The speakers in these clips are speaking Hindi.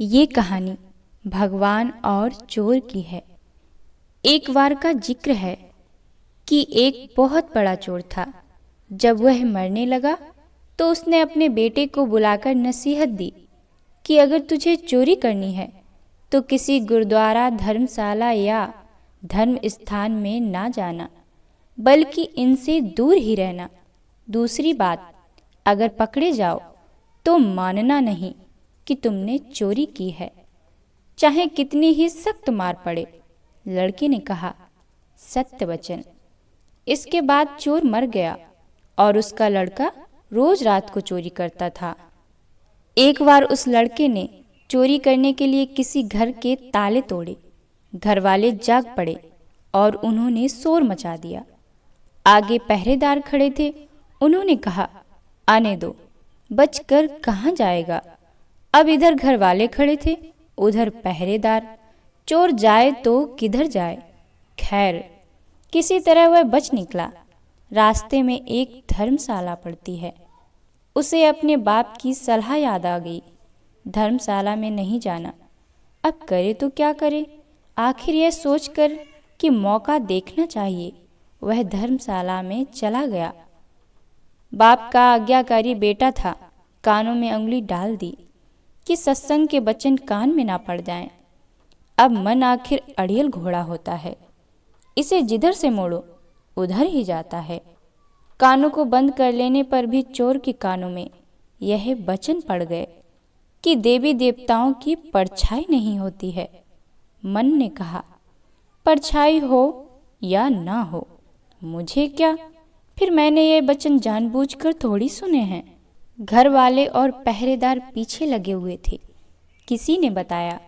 ये कहानी भगवान और चोर की है। एक बार का जिक्र है कि एक बहुत बड़ा चोर था। जब वह मरने लगा तो उसने अपने बेटे को बुलाकर नसीहत दी कि अगर तुझे चोरी करनी है तो किसी गुरुद्वारा, धर्मशाला या धर्म स्थान में ना जाना, बल्कि इनसे दूर ही रहना। दूसरी बात, अगर पकड़े जाओ तो मानना नहीं कि तुमने चोरी की है, चाहे कितनी ही सख्त मार पड़े। लड़के ने कहा, सत्य वचन। इसके बाद चोर मर गया और उसका लड़का रोज रात को चोरी करता था। एक बार उस लड़के ने चोरी करने के लिए किसी घर के ताले तोड़े। घर वाले जाग पड़े और उन्होंने शोर मचा दिया। आगे पहरेदार खड़े थे। उन्होंने कहा, आने दो, बचकर कहाँ जाएगा। अब इधर घर वाले खड़े थे, उधर पहरेदार। चोर जाए तो किधर जाए। खैर, किसी तरह वह बच निकला। रास्ते में एक धर्मशाला पड़ती है। उसे अपने बाप की सलाह याद आ गई, धर्मशाला में नहीं जाना। अब करे तो क्या करे। आखिर यह सोचकर कि मौका देखना चाहिए, वह धर्मशाला में चला गया। बाप का आज्ञाकारी बेटा था। कानों में उंगली डाल दी कि सत्संग के वचन कान में ना पड़ जाएं। अब मन आखिर अड़ियल घोड़ा होता है, इसे जिधर से मोड़ो उधर ही जाता है। कानों को बंद कर लेने पर भी चोर के कानों में यह वचन पड़ गए कि देवी देवताओं की परछाई नहीं होती है। मन ने कहा, परछाई हो या ना हो मुझे क्या, फिर मैंने ये वचन जानबूझकर थोड़ी सुने हैं। घर वाले और पहरेदार पीछे लगे हुए थे। किसी ने बताया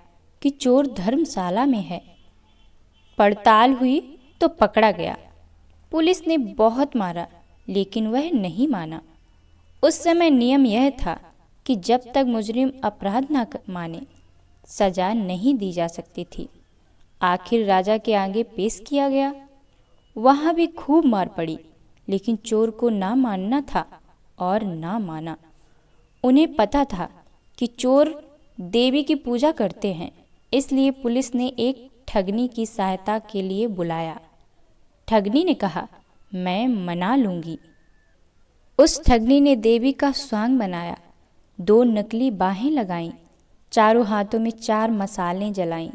कि चोर धर्मशाला में है। पड़ताल हुई तो पकड़ा गया। पुलिस ने बहुत मारा, लेकिन वह नहीं माना। उस समय नियम यह था कि जब तक मुजरिम अपराध न माने, सजा नहीं दी जा सकती थी। आखिर राजा के आगे पेश किया गया। वहां भी खूब मार पड़ी, लेकिन चोर को ना मानना था और ना माना। उन्हें पता था कि चोर देवी की पूजा करते हैं, इसलिए पुलिस ने एक ठगनी की सहायता के लिए बुलाया। ठगनी ने कहा, मैं मना लूंगी। उस ठगनी ने देवी का स्वांग बनाया, 2 नकली बाहें लगाईं, चारों हाथों में 4 मसालें जलाईं,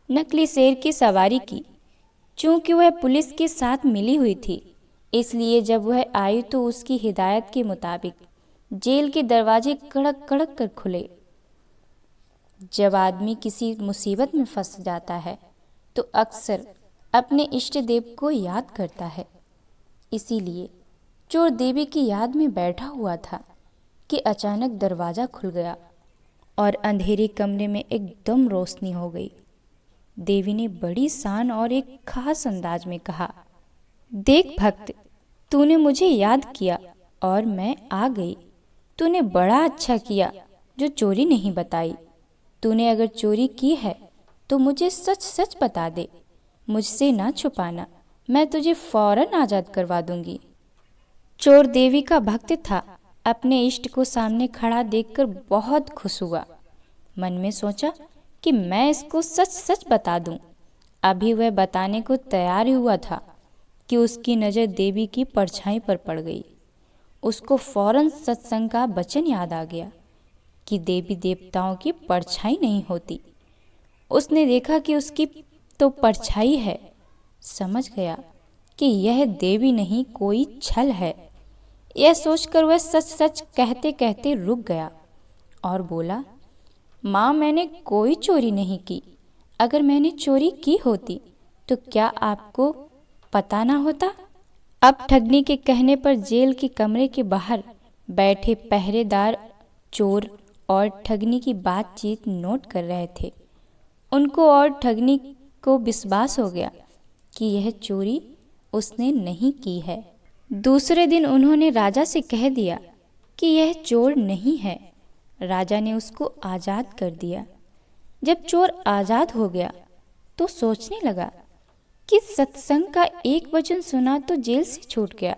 नकली शेर की सवारी की। चूंकि वह पुलिस के साथ मिली हुई थी, इसलिए जब वह आई तो उसकी हिदायत के मुताबिक जेल के दरवाजे कड़क कड़क कर खुले। जब आदमी किसी मुसीबत में फंस जाता है तो अक्सर अपने इष्ट देव को याद करता है। इसीलिए चोर देवी की याद में बैठा हुआ था कि अचानक दरवाजा खुल गया और अंधेरे कमरे में एकदम रोशनी हो गई। देवी ने बड़ी शान और एक खास अंदाज में कहा, देख भक्त, तूने मुझे याद किया और मैं आ गई। तूने बड़ा अच्छा किया जो चोरी नहीं बताई। तूने अगर चोरी की है तो मुझे सच सच बता दे, मुझसे ना छुपाना, मैं तुझे फौरन आज़ाद करवा दूंगी। चोर देवी का भक्त था। अपने इष्ट को सामने खड़ा देखकर बहुत खुश हुआ। मन में सोचा कि मैं इसको सच सच बता दूं। अभी वह बताने को तैयार ही हुआ था कि उसकी नज़र देवी की परछाई पर पड़ गई। उसको फौरन सत्संग का वचन याद आ गया कि देवी देवताओं की परछाई नहीं होती। उसने देखा कि उसकी तो परछाई है। समझ गया कि यह देवी नहीं, कोई छल है। यह सोचकर वह सच सच कहते कहते रुक गया और बोला, माँ, मैंने कोई चोरी नहीं की। अगर मैंने चोरी की होती तो क्या आपको पता ना होता। अब ठगनी के कहने पर जेल के कमरे के बाहर बैठे पहरेदार चोर और ठगनी की बातचीत नोट कर रहे थे। उनको और ठगनी को विश्वास हो गया कि यह चोरी उसने नहीं की है। दूसरे दिन उन्होंने राजा से कह दिया कि यह चोर नहीं है। राजा ने उसको आज़ाद कर दिया। जब चोर आज़ाद हो गया तो सोचने लगा कि सत्संग का एक वचन सुना तो जेल से छूट गया,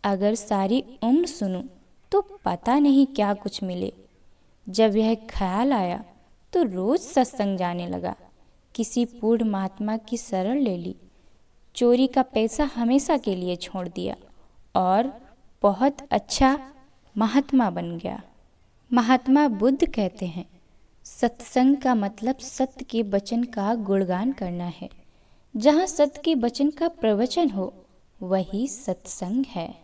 अगर सारी उम्र सुनूं तो पता नहीं क्या कुछ मिले। जब यह ख्याल आया तो रोज सत्संग जाने लगा। किसी बूढ़ महात्मा की शरण ले ली, चोरी का पैसा हमेशा के लिए छोड़ दिया और बहुत अच्छा महात्मा बन गया। महात्मा बुद्ध कहते हैं, सत्संग का मतलब सत्य के वचन का गुणगान करना है। जहाँ सत्य के वचन का प्रवचन हो वही सत्संग है।